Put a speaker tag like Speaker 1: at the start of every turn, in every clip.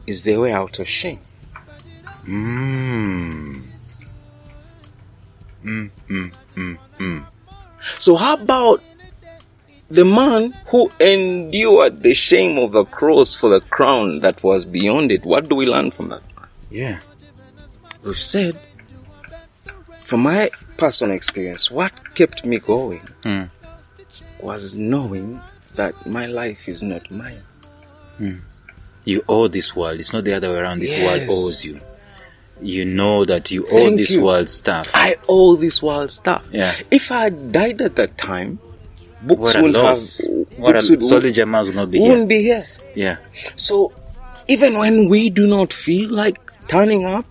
Speaker 1: is the way out of shame. So how about the man who endured the shame of the cross for the crown that was beyond it? What do we learn from that man?
Speaker 2: Yeah.
Speaker 1: We've said, from my personal experience, what kept me going was knowing that my life is not mine.
Speaker 2: You owe this world. It's not the other way around. This
Speaker 1: Yes.
Speaker 2: world owes you. You know that you owe this world stuff.
Speaker 1: I owe this world stuff.
Speaker 2: Yeah.
Speaker 1: If I had died at that time, books
Speaker 2: What a
Speaker 1: wouldn't
Speaker 2: loss.
Speaker 1: have.
Speaker 2: What a
Speaker 1: Books
Speaker 2: solid Jamas would not be here.
Speaker 1: wouldn't be here.
Speaker 2: Yeah.
Speaker 1: So even when we do not feel like turning up,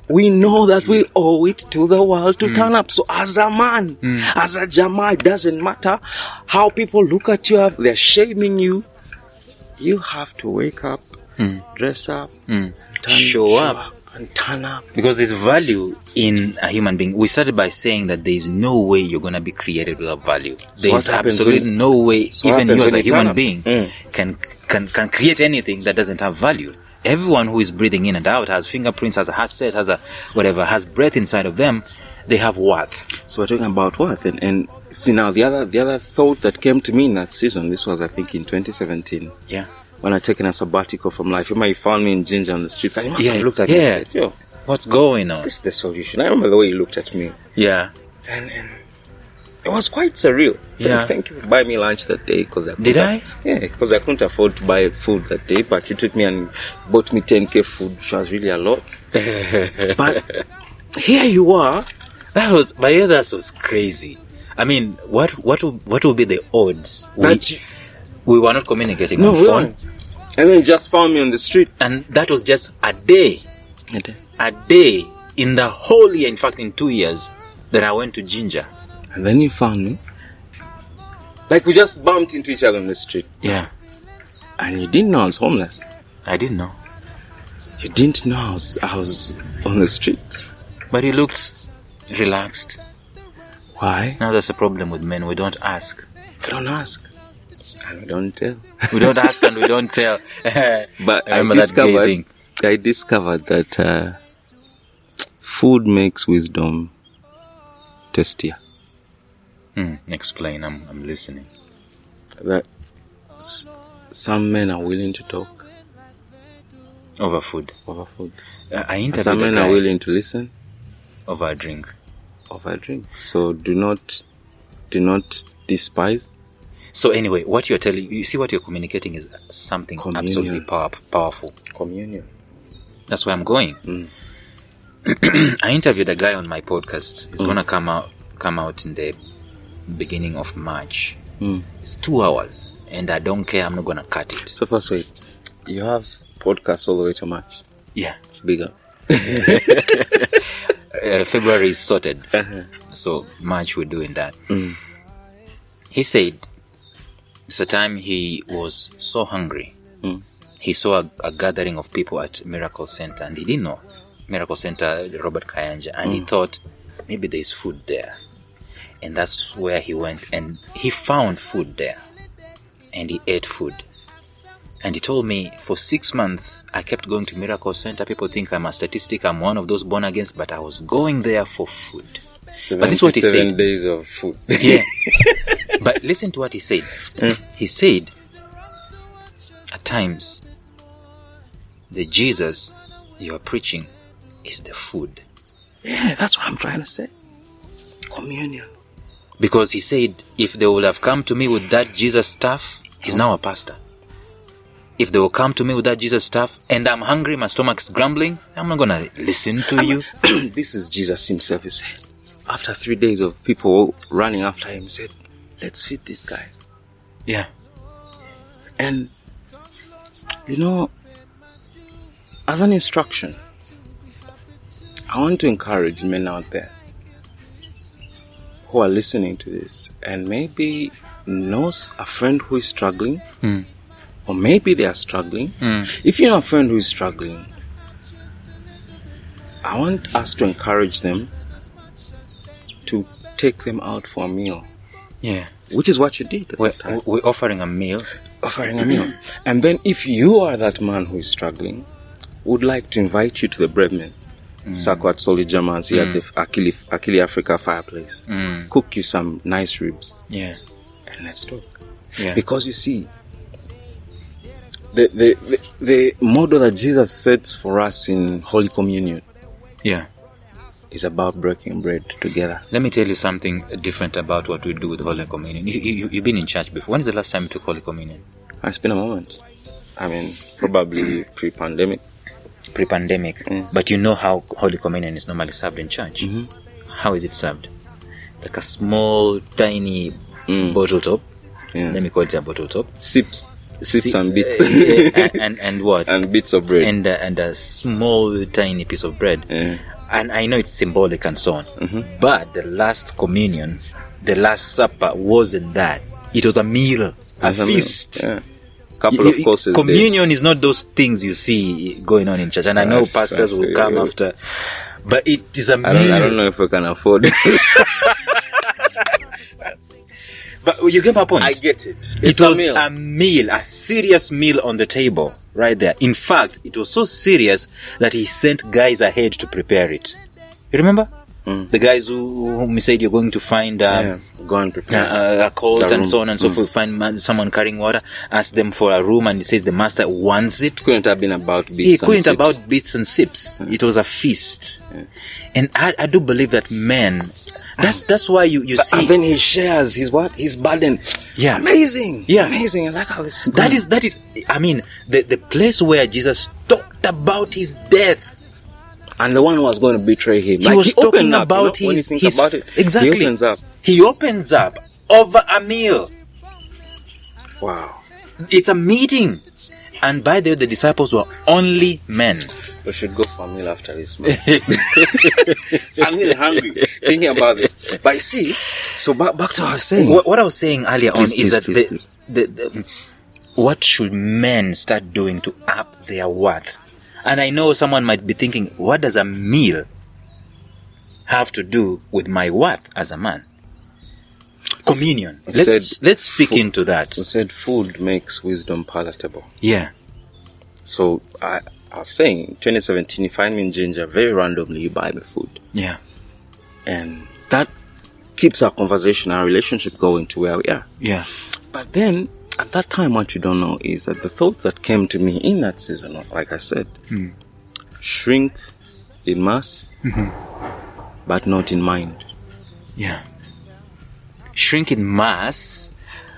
Speaker 1: we know that we owe it to the world to turn up. So as a man, as a Jama, it doesn't matter how people look at you, they're shaming you. You have to wake up, dress up,
Speaker 2: Show up.
Speaker 1: and turn up.
Speaker 2: Because there's value in a human being. We started by saying that there's no way you're going to be created without value.
Speaker 1: So
Speaker 2: There's
Speaker 1: what happens
Speaker 2: absolutely
Speaker 1: when-
Speaker 2: no way
Speaker 1: so
Speaker 2: even
Speaker 1: what
Speaker 2: you
Speaker 1: happens
Speaker 2: as a
Speaker 1: when you turn
Speaker 2: human
Speaker 1: up?
Speaker 2: being can create anything that doesn't have value. Everyone who is breathing in and out has fingerprints, has a heartset, has a whatever, has breath inside of them. They have worth.
Speaker 1: So we're talking about worth, and see now the other thought that came to me in that season. This was, I think, in 2017.
Speaker 2: Yeah.
Speaker 1: When I taken a sabbatical from life. You found me in Ginger on the streets, and you must have looked at me and said, "Yo,
Speaker 2: What's going on?
Speaker 1: this is the solution." I remember the way you looked at me,
Speaker 2: Yeah.
Speaker 1: and it was quite surreal.
Speaker 2: Yeah.
Speaker 1: Thank you for buying me lunch that day, because
Speaker 2: Did I?
Speaker 1: Yeah, because I couldn't afford to buy food that day, but you took me and bought me 10k food, which was really a lot. But here you are.
Speaker 2: That was crazy. I mean, what would be the odds? We were not communicating on
Speaker 1: we
Speaker 2: phone,
Speaker 1: weren't. And then you just found me on the street.
Speaker 2: and that was just a day in the whole year. In fact, in 2 years that I went to Ginger.
Speaker 1: And then you found me. Like we just bumped into each other on the street.
Speaker 2: Yeah,
Speaker 1: And you didn't know I was homeless.
Speaker 2: I didn't know,
Speaker 1: You didn't know I was on the street.
Speaker 2: but he looked relaxed.
Speaker 1: Why?
Speaker 2: Now that's the problem with men. We don't ask.
Speaker 1: We don't ask. And we don't tell.
Speaker 2: We don't ask and we don't tell.
Speaker 1: But
Speaker 2: I remember that gay thing.
Speaker 1: I discovered that food makes wisdom tastier.
Speaker 2: Explain. I'm listening.
Speaker 1: That some men are willing to talk
Speaker 2: Over food.
Speaker 1: over food.
Speaker 2: I
Speaker 1: And
Speaker 2: interviewed
Speaker 1: some
Speaker 2: a
Speaker 1: men
Speaker 2: guy
Speaker 1: are willing to listen
Speaker 2: over a drink.
Speaker 1: over a drink. So do not despise.
Speaker 2: So anyway, what you're telling, you see what you're communicating is something
Speaker 1: Communion.
Speaker 2: absolutely powerful.
Speaker 1: Communion.
Speaker 2: That's where I'm going. I interviewed a guy on my podcast. It's gonna come out in the beginning of March. It's 2 hours, and I don't care. I'm not gonna cut it.
Speaker 1: So first, wait. You have podcasts all the way to March.
Speaker 2: Yeah.
Speaker 1: Bigger.
Speaker 2: February is sorted, so March we're doing that. He said it's a time he was so hungry. He saw a gathering of people at Miracle Center, and he didn't know Miracle Center, Robert Kayanja, and he thought maybe there's food there, and that's where he went, and he found food there, and he ate food. And he told me for 6 months I kept going to Miracle Center. People think I'm a statistic, I'm one of those born against, but I was going there for food. But this is what he
Speaker 1: 7
Speaker 2: said.
Speaker 1: days of food.
Speaker 2: Yeah. But listen to what he said. He said, at times, the Jesus you are preaching is the food.
Speaker 1: Yeah, that's what I'm trying to say. Communion.
Speaker 2: Because he said, if they would have come to me with that Jesus stuff, he's now a pastor. If they will come to me with that Jesus stuff and I'm hungry, my stomach's grumbling, I'm not going to listen to you.
Speaker 1: This is Jesus himself. He said, after 3 days of people running after him, he said, let's feed these guys.
Speaker 2: Yeah.
Speaker 1: And, as an instruction, I want to encourage men out there who are listening to this and maybe knows a friend who is struggling, or maybe they are struggling. If you know a friend who is struggling, I want us to encourage them to take them out for a meal.
Speaker 2: Yeah.
Speaker 1: Which is what you did at
Speaker 2: We're
Speaker 1: that time.
Speaker 2: offering a meal.
Speaker 1: offering a meal. And then if you are that man who is struggling, would like to invite you to the Breadmen Circle at Solid Germans here at the Akili Africa fireplace. Cook you some nice ribs.
Speaker 2: Yeah.
Speaker 1: And let's talk.
Speaker 2: Yeah.
Speaker 1: Because you see, the model that Jesus sets for us in Holy Communion,
Speaker 2: Yeah.
Speaker 1: is about breaking bread together.
Speaker 2: Let me tell you something different about what we do with Holy Communion. You've been in church before. When is the last time you took Holy Communion?
Speaker 1: It's been a moment. I mean, probably pre-pandemic.
Speaker 2: But you know how Holy Communion is normally served in church. How is it served? Like a small, tiny bottle top.
Speaker 1: Yeah.
Speaker 2: Let me call it a bottle top.
Speaker 1: Sips and bits.
Speaker 2: And what?
Speaker 1: And bits of bread.
Speaker 2: And a small, tiny piece of bread.
Speaker 1: Yeah.
Speaker 2: And I know it's symbolic and so on. But the last communion, the last supper wasn't that. It was a meal, a feast.
Speaker 1: Yeah. Couple of courses.
Speaker 2: Communion is not those things you see going on in church. And I know pastors will come after. But it is a meal.
Speaker 1: I don't know if we can afford it.
Speaker 2: But you get my point.
Speaker 1: I get it.
Speaker 2: It was a meal, a serious meal on the table right there. In fact, it was so serious that he sent guys ahead to prepare it. You remember? The guys whom he said you're going to find
Speaker 1: go and prepare
Speaker 2: a cult and so on and so forth. Find someone carrying water, ask them for a room, and he says the master wants it.
Speaker 1: It couldn't have been about bits
Speaker 2: It couldn't about bits and sips. It was a feast. And I do believe that men, that's why you see.
Speaker 1: And then he shares his burden.
Speaker 2: Yeah.
Speaker 1: Amazing.
Speaker 2: Yeah.
Speaker 1: Amazing. I like how this is
Speaker 2: going. That is I mean, the place where Jesus talked about his death.
Speaker 1: And the one who was going to betray him.
Speaker 2: He was talking about
Speaker 1: his
Speaker 2: about it.
Speaker 1: Exactly. He opens up.
Speaker 2: He opens up over a meal.
Speaker 1: Wow.
Speaker 2: It's a meeting. And by the way, the disciples were only men.
Speaker 1: We should go for a meal after this, man. I'm really hungry thinking about this. But you see, so back to what I was saying.
Speaker 2: What I was saying earlier is that what should men start doing to up their worth? And I know someone might be thinking, what does a meal have to do with my worth as a man? Communion. Let's speak into that.
Speaker 1: We said food makes wisdom palatable.
Speaker 2: Yeah.
Speaker 1: So I was saying, 2017, you find me in Ginger, very randomly you buy me food.
Speaker 2: Yeah.
Speaker 1: And that keeps our conversation, our relationship going to where we are.
Speaker 2: Yeah.
Speaker 1: But then, at that time, what you don't know is that the thoughts that came to me in that season, like I said, shrink in mass, but not in mind.
Speaker 2: Yeah. Shrink in mass,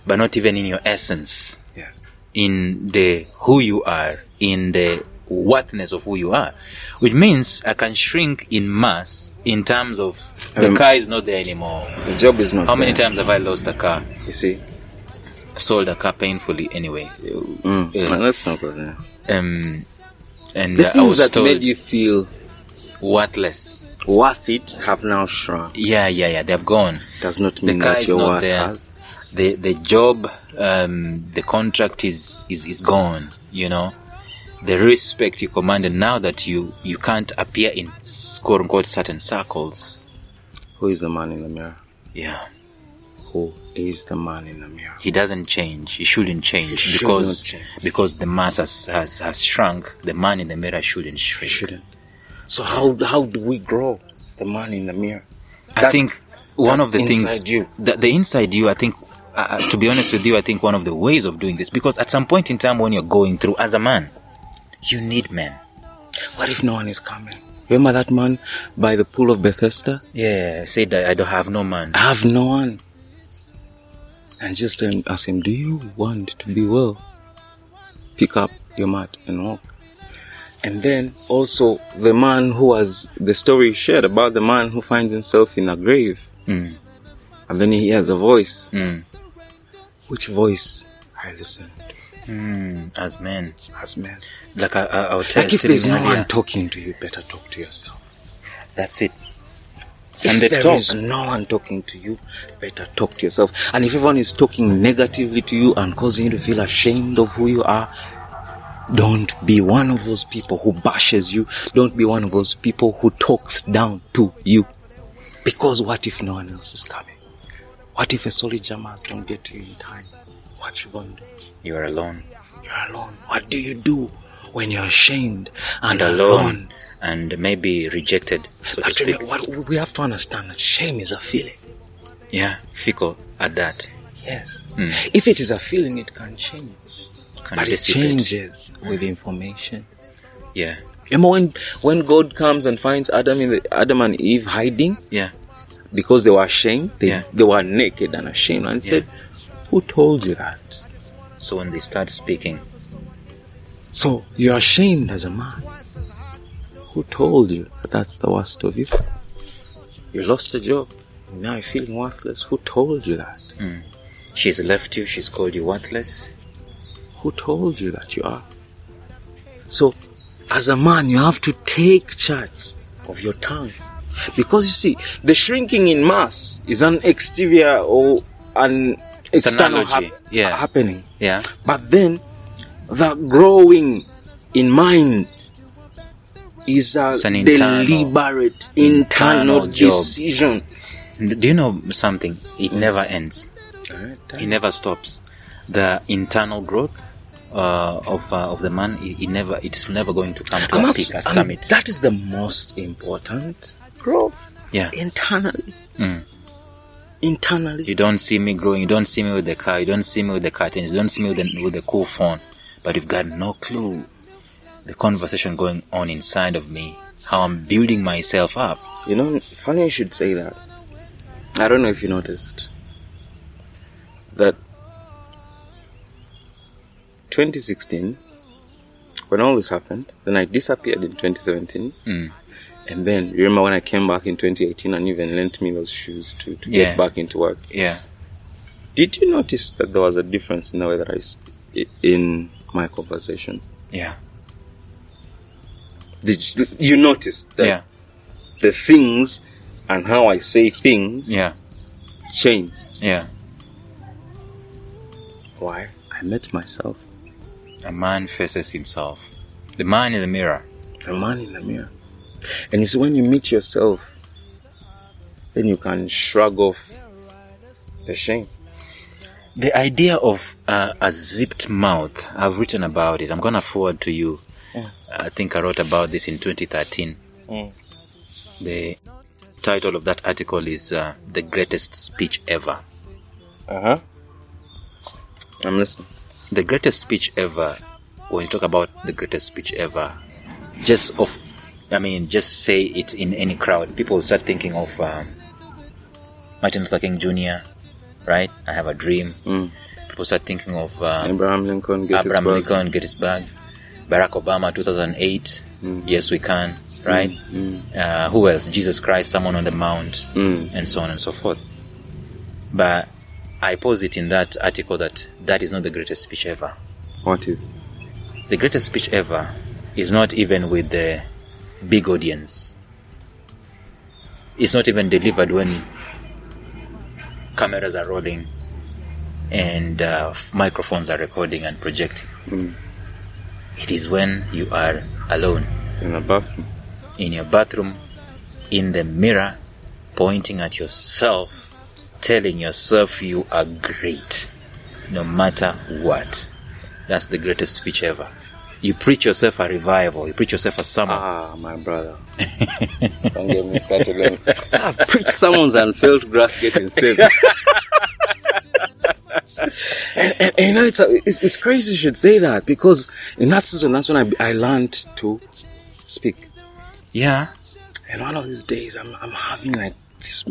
Speaker 2: but not even in your essence.
Speaker 1: Yes.
Speaker 2: In the who you are, in the worthiness of who you are. Which means I can shrink in mass in terms of the car is not there anymore.
Speaker 1: The job is not
Speaker 2: How many times have I lost a car?
Speaker 1: You see?
Speaker 2: Sold a car painfully anyway.
Speaker 1: Let's not go there.
Speaker 2: And
Speaker 1: the things that made you feel
Speaker 2: worthless,
Speaker 1: worth it, have now shrunk.
Speaker 2: Yeah, they've gone.
Speaker 1: Does not mean that your worth has.
Speaker 2: The job, the contract is gone. You know, the respect you commanded, now that you can't appear in quote unquote certain circles.
Speaker 1: Who is the man in the mirror?
Speaker 2: Yeah.
Speaker 1: Who is the man in the mirror?
Speaker 2: He doesn't change. He shouldn't change because the mass has shrunk. The man in the mirror shouldn't shrink.
Speaker 1: Shouldn't. So how do we grow the man in the mirror?
Speaker 2: I think one of the things
Speaker 1: you.
Speaker 2: The inside you, I think, to be honest with you, I think one of the ways of doing this, because at some point in time when you're going through as a man, you need men.
Speaker 1: What if no one is coming? Remember that man by the pool of Bethesda?
Speaker 2: Yeah, said that I don't have no man.
Speaker 1: I have no one. And just ask him, do you want to be well? Pick up your mat and walk. And then also the man who was, the story shared about the man who finds himself in a grave. And then he hears a voice. Which voice I listened to?
Speaker 2: As men.
Speaker 1: Like
Speaker 2: I'll tell you.
Speaker 1: Like if there's no one talking to you, better talk to yourself.
Speaker 2: That's it.
Speaker 1: And if there is no one talking to you, better talk to yourself. And if everyone is talking negatively to you and causing you to feel ashamed of who you are, don't be one of those people who bashes you. Don't be one of those people who talks down to you. Because what if no one else is coming? What if the solid jammers don't get to you in time? what you gonna do?
Speaker 2: You're alone.
Speaker 1: You're alone. What do you do when you're ashamed and
Speaker 2: alone? And maybe rejected, so to speak.
Speaker 1: What we have to understand that shame is a feeling.
Speaker 2: Yeah, fickle at that.
Speaker 1: Yes. If it is a feeling, it can change. But it changes with information.
Speaker 2: Yeah.
Speaker 1: Remember when God comes and finds Adam and Eve hiding?
Speaker 2: Yeah.
Speaker 1: Because they were ashamed. They were naked and ashamed, and said, "Who told you that?"
Speaker 2: So when they start speaking.
Speaker 1: So you're ashamed as a man. Who told you that that's the worst of you? You lost a job. Now you're feeling worthless. Who told you that?
Speaker 2: She's left you. She's called you worthless.
Speaker 1: Who told you that you are? So, as a man, you have to take charge of your tongue. Because you see, the shrinking in mass is an exterior or an external happening.
Speaker 2: Yeah.
Speaker 1: But then, the growing in mind is a deliberate internal decision.
Speaker 2: Do you know something? It never ends. It never stops. The internal growth of the man, it's never going to come to a peak, a summit.
Speaker 1: That is the most important growth.
Speaker 2: Yeah.
Speaker 1: Internally. Internally.
Speaker 2: You don't see me growing. You don't see me with the car. You don't see me with the curtains. You don't see me with the cool phone. But you've got no clue the conversation going on inside of me, how I'm building myself up.
Speaker 1: You know, funny you should say that. I don't know if you noticed that 2016, when all this happened, then I disappeared in 2017. And then, you remember when I came back in 2018 and even lent me those shoes to get back into work?
Speaker 2: Yeah.
Speaker 1: Did you notice that there was a difference in the way that in my conversations?
Speaker 2: Yeah.
Speaker 1: Did you notice that the things and how I say things change?
Speaker 2: Yeah.
Speaker 1: Why? I met myself.
Speaker 2: A man faces himself. The man in the mirror.
Speaker 1: The man in the mirror. And you see, when you meet yourself, then you can shrug off the shame.
Speaker 2: The idea of a zipped mouth, I've written about it. I'm going to forward to you. I think I wrote about this in 2013. The title of that article is The Greatest Speech Ever.
Speaker 1: I'm listening.
Speaker 2: The greatest speech ever, when you talk about the greatest speech ever, just say it in any crowd. People start thinking of Martin Luther King Jr., right? I Have a Dream. People start thinking of
Speaker 1: Abraham Lincoln,
Speaker 2: Gettysburg. Barack Obama, 2008. Yes, we can, right? Who else? Jesus Christ, Someone on the Mount, and so on and so forth. But I posit in that article that is not the greatest speech ever.
Speaker 1: What is?
Speaker 2: The greatest speech ever is not even with the big audience. It's not even delivered when cameras are rolling and microphones are recording and projecting. It is when you are alone.
Speaker 1: In a bathroom.
Speaker 2: In your bathroom, in the mirror, pointing at yourself, telling yourself you are great, no matter what. That's the greatest speech ever. You preach yourself a revival. You preach yourself a sermon.
Speaker 1: My brother. Don't get me started. I've preached sermons and felt grass getting saved. and you know, it's crazy you should say that, because in that season, that's when I learned to speak.
Speaker 2: Yeah.
Speaker 1: And one of these days, I'm having like this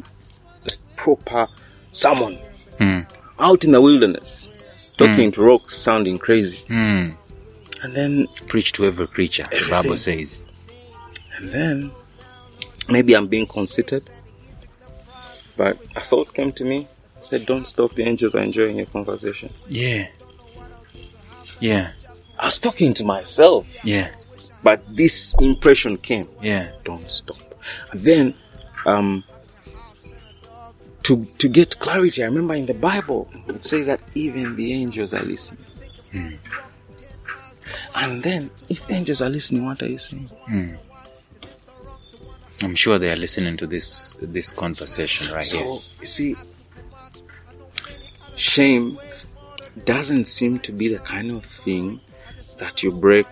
Speaker 1: proper sermon out in the wilderness, talking to rocks, sounding crazy. And then
Speaker 2: preach to every creature, the Bible says.
Speaker 1: And then maybe I'm being conceited, but a thought came to me. I said, don't stop, the angels are enjoying your conversation.
Speaker 2: Yeah.
Speaker 1: I was talking to myself.
Speaker 2: Yeah.
Speaker 1: But this impression came.
Speaker 2: Yeah.
Speaker 1: Don't stop. And then to get clarity, I remember in the Bible it says that even the angels are listening. And then, if angels are listening, what are you saying?
Speaker 2: I'm sure they are listening to this conversation right here.
Speaker 1: So, you see, shame doesn't seem to be the kind of thing that you break